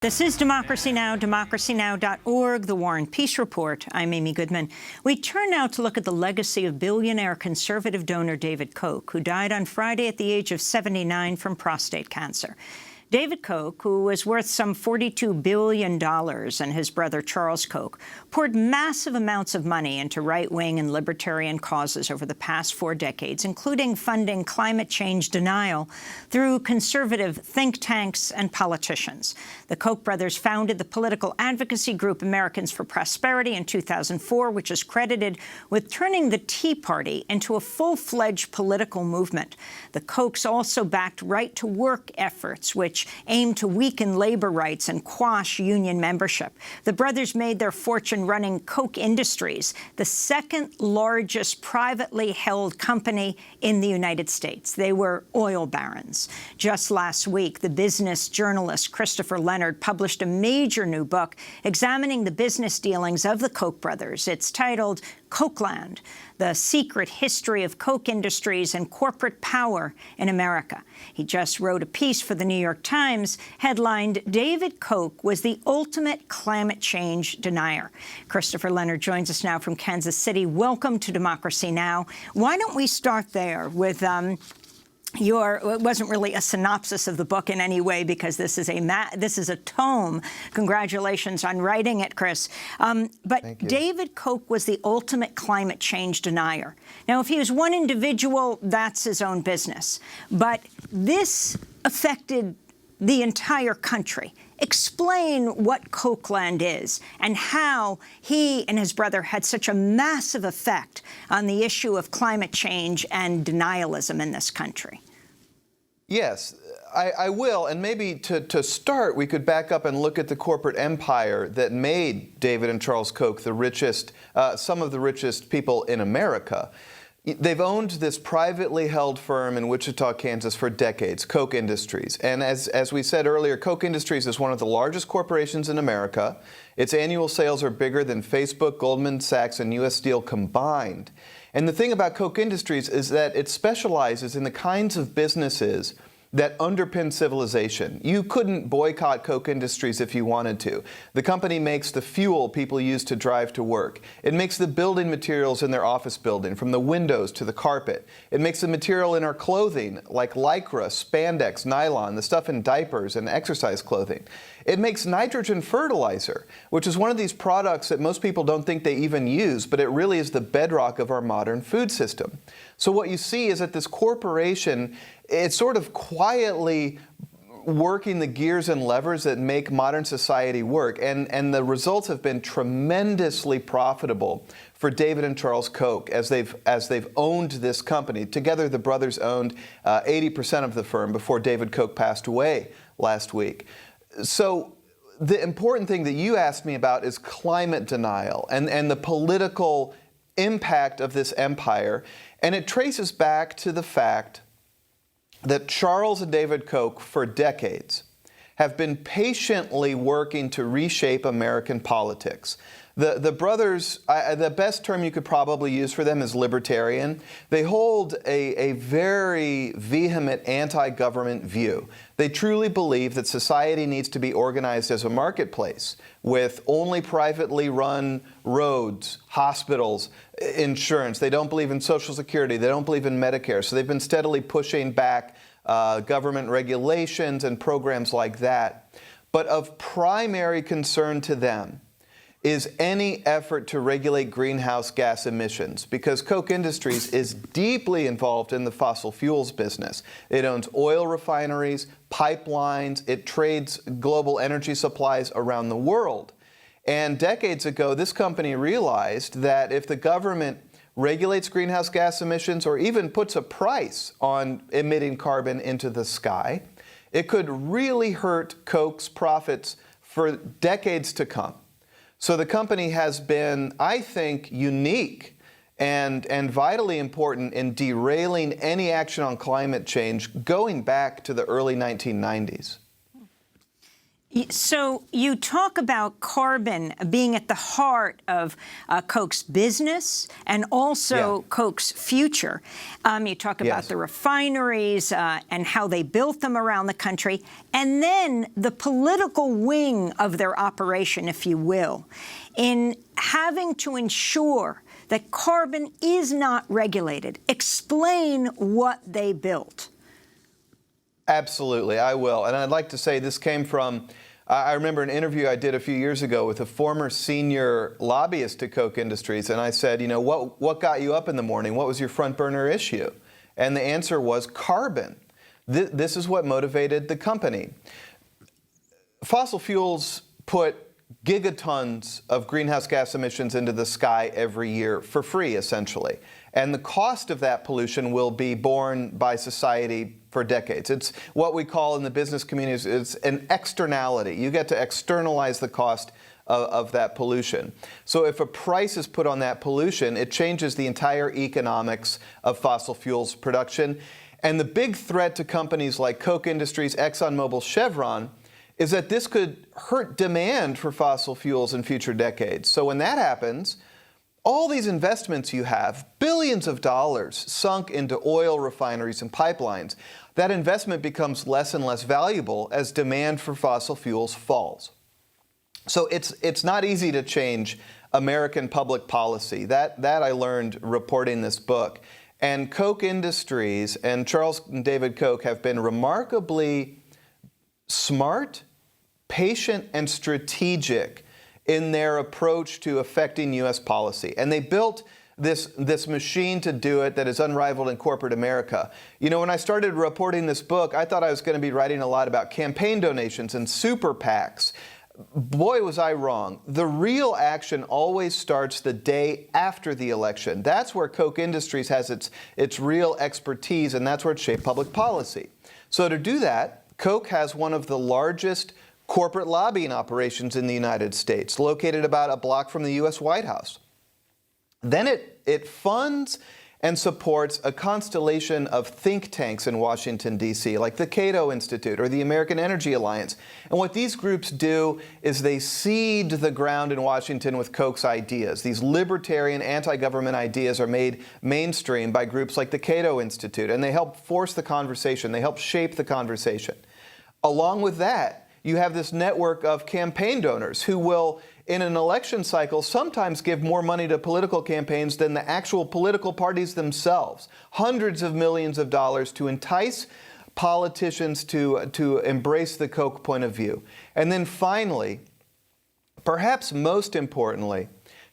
This is Democracy Now!, democracynow.org, The War and Peace Report. I'm Amy Goodman. We turn now to look at the legacy of billionaire conservative donor David Koch, who died on Friday at the age of 79 from prostate cancer. David Koch, who was worth some $42 billion, and his brother Charles Koch, poured massive amounts of money into right-wing and libertarian causes over the past 4 decades, including funding climate change denial through conservative think tanks and politicians. The Koch brothers founded the political advocacy group Americans for Prosperity in 2004, which is credited with turning the Tea Party into a full-fledged political movement. The Kochs also backed right-to-work efforts, which aimed to weaken labor rights and quash union membership. The brothers made their fortune running Koch Industries, the second largest privately held company in the United States. They were oil barons. Just last week, the business journalist Christopher Leonard published a major new book examining the business dealings of the Koch brothers. It's titled Kochland: The Secret History of Koch Industries and Corporate Power in America. He just wrote a piece for the New York Times headlined, "David Koch was the ultimate climate change denier." Christopher Leonard joins us now from Kansas City. Welcome to Democracy Now! Why don't we start there with it wasn't really a synopsis of the book in any way, because this is a tome. Congratulations on writing it, Chris. But David Koch was the ultimate climate change denier. Now, if he was one individual, that's his own business. But this affected the entire country. Explain what Kochland is and how he and his brother had such a massive effect on the issue of climate change and denialism in this country. Yes, I will. And maybe to start, we could back up and look at the corporate empire that made David and Charles Koch the richest, some of the richest people in America. They've owned this privately held firm in Wichita, Kansas for decades, Koch Industries. And as we said earlier, Koch Industries is one of the largest corporations in America. Its annual sales are bigger than Facebook, Goldman Sachs, and U.S. Steel combined. And the thing about Koch Industries is that it specializes in the kinds of businesses that underpin civilization. You couldn't boycott Koch Industries if you wanted to. The company makes the fuel people use to drive to work. It makes the building materials in their office building, from the windows to the carpet. It makes the material in our clothing, like lycra, spandex, nylon, the stuff in diapers and exercise clothing. It makes nitrogen fertilizer, which is one of these products that most people don't think they even use, but it really is the bedrock of our modern food system. So what you see is that this corporation, it's sort of quietly working the gears and levers that make modern society work. And the results have been tremendously profitable for David and Charles Koch as they've owned this company. Together, the brothers owned 80% of the firm before David Koch passed away last week. So the important thing that you asked me about is climate denial and the political impact of this empire. And it traces back to the fact that Charles and David Koch, for decades, have been patiently working to reshape American politics. The brothers, the best term you could probably use for them is libertarian. They hold a very vehement anti-government view. They truly believe that society needs to be organized as a marketplace with only privately run roads, hospitals, insurance. They don't believe in Social Security. They don't believe in Medicare. So they've been steadily pushing back government regulations and programs like that. But of primary concern to them is any effort to regulate greenhouse gas emissions, because Koch Industries is deeply involved in the fossil fuels business. It owns oil refineries, pipelines, it trades global energy supplies around the world. And decades ago, this company realized that if the government regulates greenhouse gas emissions or even puts a price on emitting carbon into the sky, it could really hurt Koch's profits for decades to come. So the company has been, I think, unique and vitally important in derailing any action on climate change going back to the early 1990s. So you talk about carbon being at the heart of Koch's business and also Koch's future. You talk about the refineries and how they built them around the country, and then the political wing of their operation, if you will, in having to ensure that carbon is not regulated. Explain what they built. Absolutely, I will. And I'd like to say this came from, I remember an interview I did a few years ago with a former senior lobbyist at Koch Industries, and I said, you know, what got you up in the morning? What was your front burner issue? And the answer was carbon. This is what motivated the company. Fossil fuels put gigatons of greenhouse gas emissions into the sky every year for free, essentially. And the cost of that pollution will be borne by society for decades. It's what we call in the business community, it's an externality. You get to externalize the cost of that pollution. So if a price is put on that pollution, it changes the entire economics of fossil fuels production. And the big threat to companies like Koch Industries, ExxonMobil, Chevron, is that this could hurt demand for fossil fuels in future decades. So when that happens, all these investments you have, billions of dollars sunk into oil refineries and pipelines, that investment becomes less and less valuable as demand for fossil fuels falls. So it's not easy to change American public policy. That I learned reporting this book. And Koch Industries and Charles and David Koch have been remarkably smart, patient, and strategic in their approach to affecting U.S. policy. And they built this machine to do it that is unrivaled in corporate America. You know, when I started reporting this book, I thought I was going to be writing a lot about campaign donations and super PACs. Boy, was I wrong. The real action always starts the day after the election. That's where Koch Industries has its real expertise, and that's where it shaped public policy. So to do that, Koch has one of the largest corporate lobbying operations in the United States, located about a block from the U.S. White House. Then it funds and supports a constellation of think tanks in Washington, D.C., like the Cato Institute or the American Energy Alliance. And what these groups do is they seed the ground in Washington with Koch's ideas. These libertarian, anti-government ideas are made mainstream by groups like the Cato Institute, and they help force the conversation. They help shape the conversation. Along with that, you have this network of campaign donors who will, in an election cycle, sometimes give more money to political campaigns than the actual political parties themselves. Hundreds of millions of dollars to entice politicians to embrace the Koch point of view. And then finally, perhaps most importantly,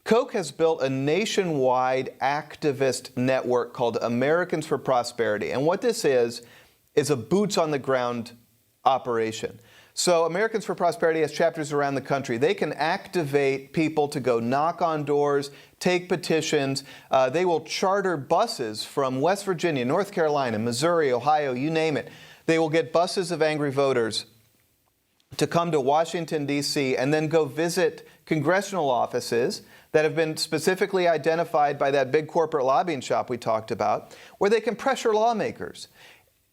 Koch has built a nationwide activist network called Americans for Prosperity. And what this is a boots-on-the-ground operation. So Americans for Prosperity has chapters around the country. They can activate people to go knock on doors, take petitions. They will charter buses from West Virginia, North Carolina, Missouri, Ohio, you name it. They will get buses of angry voters to come to Washington, D.C., and then go visit congressional offices that have been specifically identified by that big corporate lobbying shop we talked about, where they can pressure lawmakers.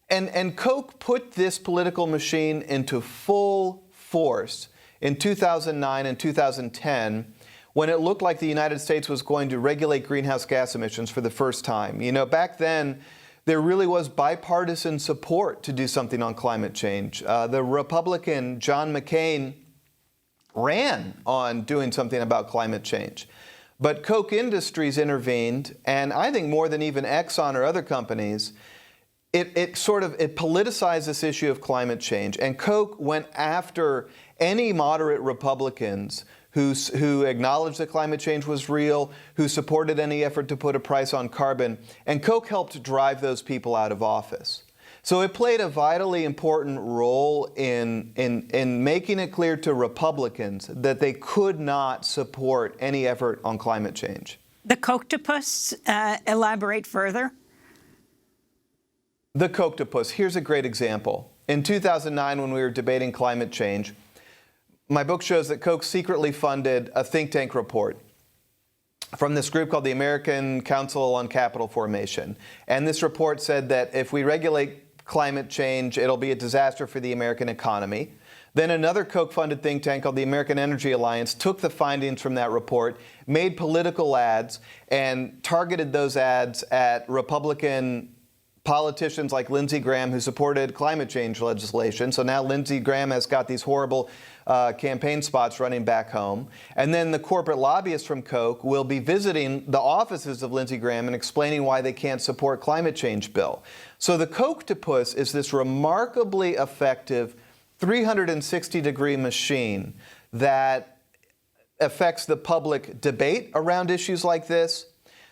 And Koch put this political machine into full force in 2009 and 2010 when it looked like the United States was going to regulate greenhouse gas emissions for the first time. You know, back then, there really was bipartisan support to do something on climate change. The Republican John McCain ran on doing something about climate change. But Koch Industries intervened, and I think more than even Exxon or other companies, it politicized this issue of climate change. And Koch went after any moderate Republicans who acknowledged that climate change was real, who supported any effort to put a price on carbon. And Koch helped drive those people out of office. So it played a vitally important role in making it clear to Republicans that they could not support any effort on climate change. The Kochtopus, elaborate further. The Kochtopus, here's a great example. In 2009, when we were debating climate change, my book shows that Koch secretly funded a think tank report from this group called the American Council on Capital Formation. And this report said that if we regulate climate change, it'll be a disaster for the American economy. Then another Koch-funded think tank called the American Energy Alliance took the findings from that report, made political ads, and targeted those ads at Republican politicians like Lindsey Graham, who supported climate change legislation. So now Lindsey Graham has got these horrible campaign spots running back home. And then the corporate lobbyists from Koch will be visiting the offices of Lindsey Graham and explaining why they can't support climate change bill. So the Kochtopus is this remarkably effective 360-degree machine that affects the public debate around issues like this,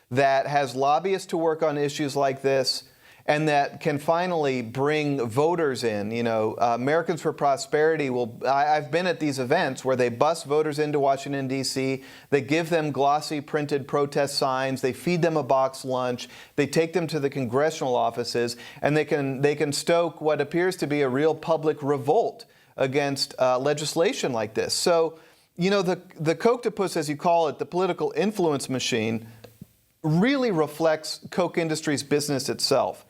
that has lobbyists to work on issues like this, and that can finally bring voters in. You know, Americans for Prosperity I've been at these events where they bus voters into Washington, D.C., they give them glossy printed protest signs, they feed them a box lunch, they take them to the congressional offices, and they can stoke what appears to be a real public revolt against legislation like this. So, you know, the Kochtopus, as you call it, the political influence machine, really reflects Koch Industries' business itself.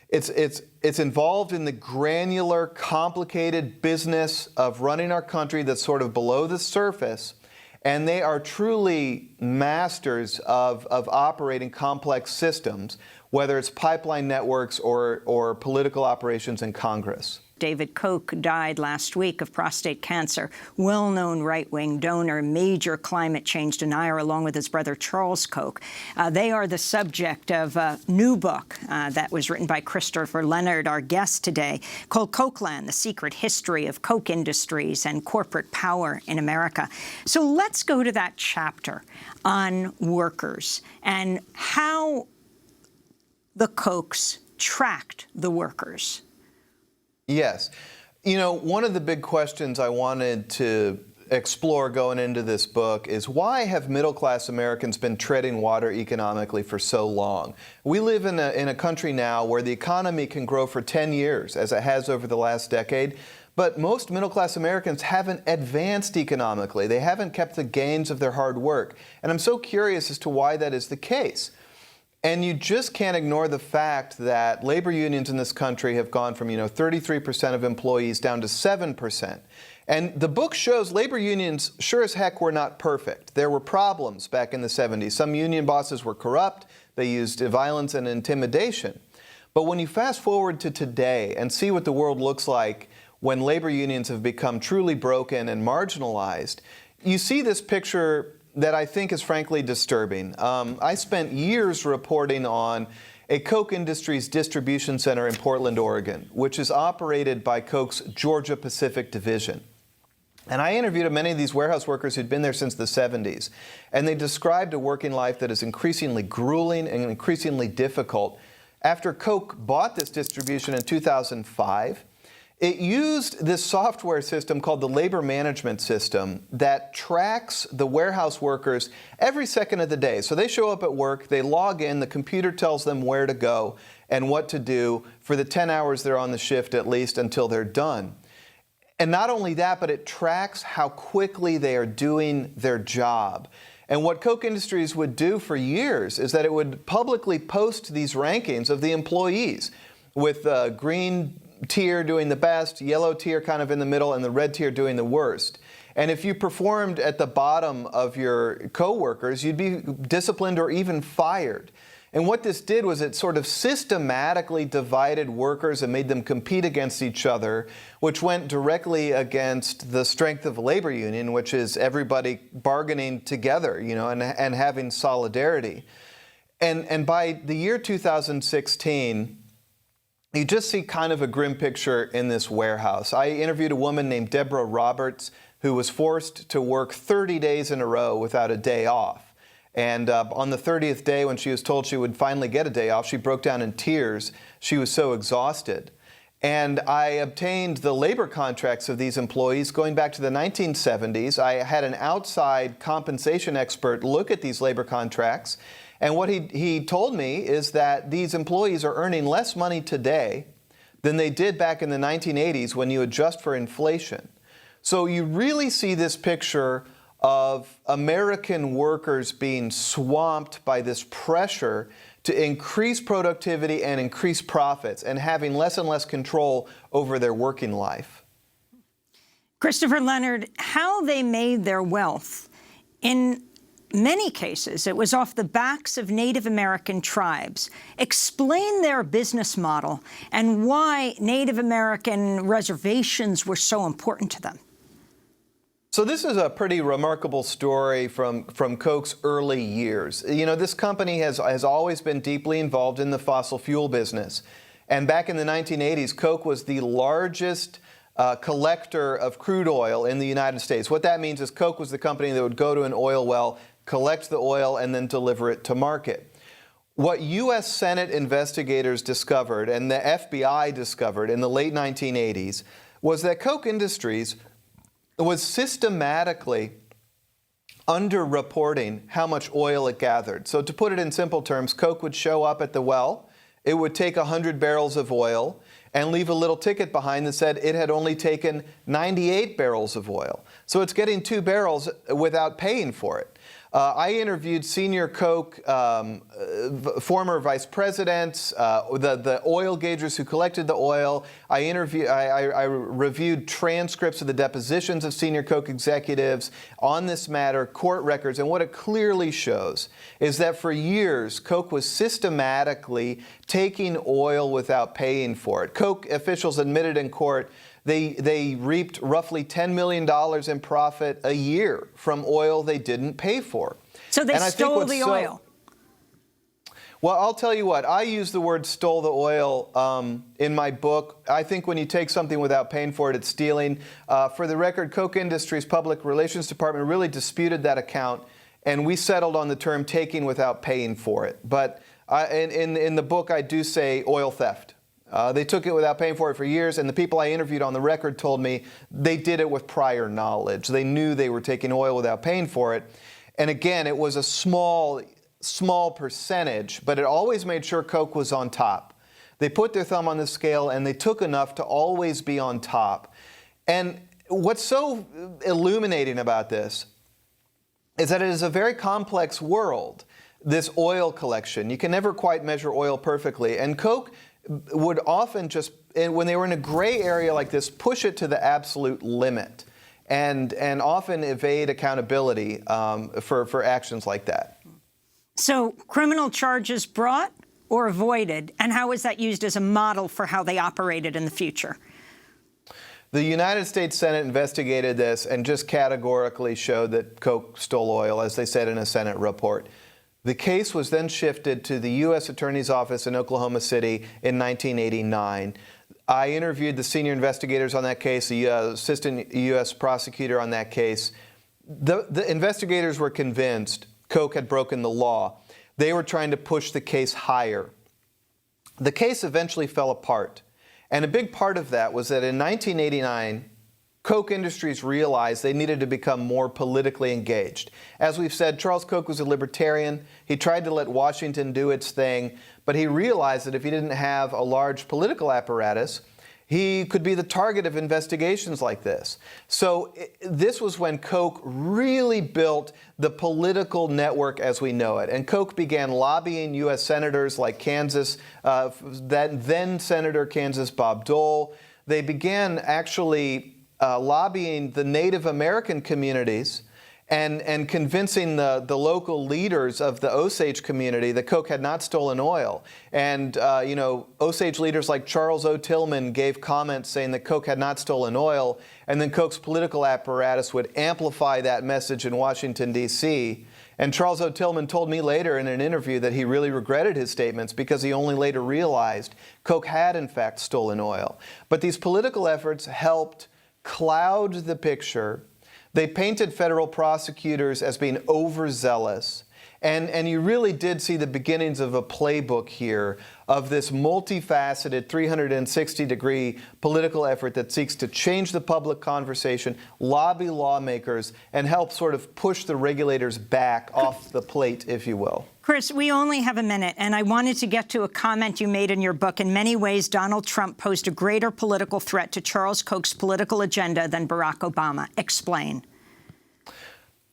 It's involved in the granular, complicated business of running our country that's sort of below the surface, and they are truly masters of operating complex systems, whether it's pipeline networks or political operations in Congress. David Koch died last week of prostate cancer. Well-known right-wing donor, major climate change denier, along with his brother Charles Koch. They are the subject of a new book that was written by Christopher Leonard, our guest today, called Kochland, The Secret History of Koch Industries and Corporate Power in America. So let's go to that chapter on workers and how the Kochs tracked the workers. Yes. You know, one of the big questions I wanted to explore going into this book is, why have middle-class Americans been treading water economically for so long? We live in a country now where the economy can grow for 10 years, as it has over the last decade, but most middle-class Americans haven't advanced economically. They haven't kept the gains of their hard work. And I'm so curious as to why that is the case. And you just can't ignore the fact that labor unions in this country have gone from, 33% of employees down to 7%. And the book shows labor unions sure as heck were not perfect. There were problems back in the 70s. Some union bosses were corrupt. They used violence and intimidation. But when you fast forward to today and see what the world looks like when labor unions have become truly broken and marginalized, you see this picture that I think is frankly disturbing. I spent years reporting on a Koch Industries distribution center in Portland, Oregon, which is operated by Koch's Georgia Pacific division. And I interviewed many of these warehouse workers who'd been there since the 70s, and they described a working life that is increasingly grueling and increasingly difficult. After Koch bought this distribution in 2005, it used this software system called the Labor Management System that tracks the warehouse workers every second of the day. So they show up at work, they log in, the computer tells them where to go and what to do for the 10 hours they're on the shift, at least until they're done. And not only that, but it tracks how quickly they are doing their job. And what Koch Industries would do for years is that it would publicly post these rankings of the employees, with green tier doing the best, yellow tier kind of in the middle, and the red tier doing the worst. And if you performed at the bottom of your coworkers, you'd be disciplined or even fired. And what this did was it sort of systematically divided workers and made them compete against each other, which went directly against the strength of a labor union, which is everybody bargaining together, and having solidarity. And by the year 2016, you just see kind of a grim picture in this warehouse. I interviewed a woman named Deborah Roberts who was forced to work 30 days in a row without a day off. And on the 30th day, when she was told she would finally get a day off, she broke down in tears. She was so exhausted. And I obtained the labor contracts of these employees going back to the 1970s. I had an outside compensation expert look at these labor contracts. And what he told me is that these employees are earning less money today than they did back in the 1980s when you adjust for inflation. So you really see this picture of American workers being swamped by this pressure to increase productivity and increase profits, and having less and less control over their working life. Christopher Leonard, how they made their wealth, in many cases, it was off the backs of Native American tribes. Explain their business model and why Native American reservations were so important to them. So this is a pretty remarkable story from Koch's early years. You know, this company has always been deeply involved in the fossil fuel business. And back in the 1980s, Koch was the largest collector of crude oil in the United States. What that means is Koch was the company that would go to an oil well, collect the oil, and then deliver it to market. What U.S. Senate investigators discovered and the FBI discovered in the late 1980s was that Koch Industries was systematically underreporting how much oil it gathered. So to put it in simple terms, Koch would show up at the well, it would take 100 barrels of oil, and leave a little ticket behind that said it had only taken 98 barrels of oil. So it's getting 2 barrels without paying for it. I interviewed senior Koch former vice presidents, the oil gaugers who collected the oil. I reviewed transcripts of the depositions of senior Koch executives on this matter, court records, and what it clearly shows is that for years, Koch was systematically taking oil without paying for it. Koch officials admitted in court they reaped roughly $10 million in profit a year from oil they didn't pay for. So they stole the oil. Well, I'll tell you what, I use the word stole the oil in my book. I think when you take something without paying for it, it's stealing. For the record, Koch Industries Public Relations Department really disputed that account, and we settled on the term taking without paying for it. But in the book, I do say oil theft. They took it without paying for it for years, and the people I interviewed on the record told me they did it with prior knowledge. They knew they were taking oil without paying for it. And again, it was a small percentage, but it always made sure Koch was on top. They put their thumb on the scale, and they took enough to always be on top. And what's so illuminating about this is that it is a very complex world, this oil collection. You can never quite measure oil perfectly. And Koch would often just, when they were in a gray area like this, push it to the absolute limit and often evade accountability for actions like that. So criminal charges brought or avoided, and how was that used as a model for how they operated in the future? The United States Senate investigated this and just categorically showed that Koch stole oil, as they said in a Senate report. The case was then shifted to the U.S. Attorney's Office in Oklahoma City in 1989. I interviewed the senior investigators on that case, the assistant U.S. prosecutor on that case. The investigators were convinced Koch had broken the law. They were trying to push the case higher. The case eventually fell apart. And a big part of that was that in 1989, Koch Industries realized they needed to become more politically engaged. As we've said, Charles Koch was a libertarian. He tried to let Washington do its thing, but he realized that if he didn't have a large political apparatus, he could be the target of investigations like this. So this was when Koch really built the political network as we know it. And Koch began lobbying U.S. senators like Kansas, then Senator Kansas Bob Dole. They began actually lobbying the Native American communities and convincing the local leaders of the Osage community that Koch had not stolen oil. And, Osage leaders like Charles O. Tillman gave comments saying that Koch had not stolen oil, and then Koch's political apparatus would amplify that message in Washington, D.C. And Charles O. Tillman told me later in an interview that he really regretted his statements because he only later realized Koch had, in fact, stolen oil. But these political efforts helped cloud the picture. They painted federal prosecutors as being overzealous. And you really did see the beginnings of a playbook here of this multifaceted 360-degree political effort that seeks to change the public conversation, lobby lawmakers, and help sort of push the regulators back off the plate, if you will. Chris, we only have a minute, and I wanted to get to a comment you made in your book. In many ways, Donald Trump posed a greater political threat to Charles Koch's political agenda than Barack Obama. Explain.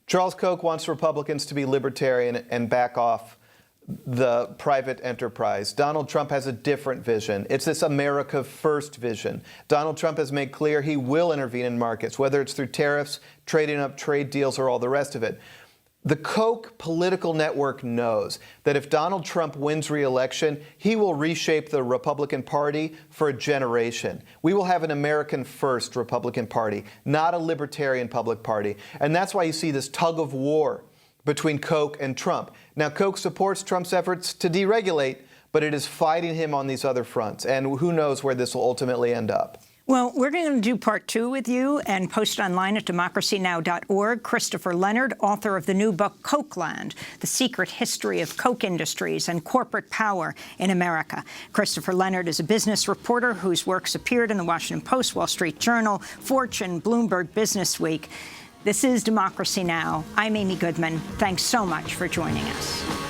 Charles Koch wants Republicans to be libertarian and back off the private enterprise. Donald Trump has a different vision. It's this America First vision. Donald Trump has made clear he will intervene in markets, whether it's through tariffs, trading up trade deals, or all the rest of it. The Koch political network knows that if Donald Trump wins re-election, he will reshape the Republican Party for a generation. We will have an American First Republican Party, not a libertarian public party. And that's why you see this tug of war between Koch and Trump. Now, Koch supports Trump's efforts to deregulate, but it is fighting him on these other fronts. And who knows where this will ultimately end up. Well, we're going to do part 2 with you and post online at democracynow.org. Christopher Leonard, author of the new book, Kochland, The Secret History of Koch Industries and Corporate Power in America. Christopher Leonard is a business reporter whose works appeared in the Washington Post, Wall Street Journal, Fortune, Bloomberg Business Week. This is Democracy Now! I'm Amy Goodman. Thanks so much for joining us.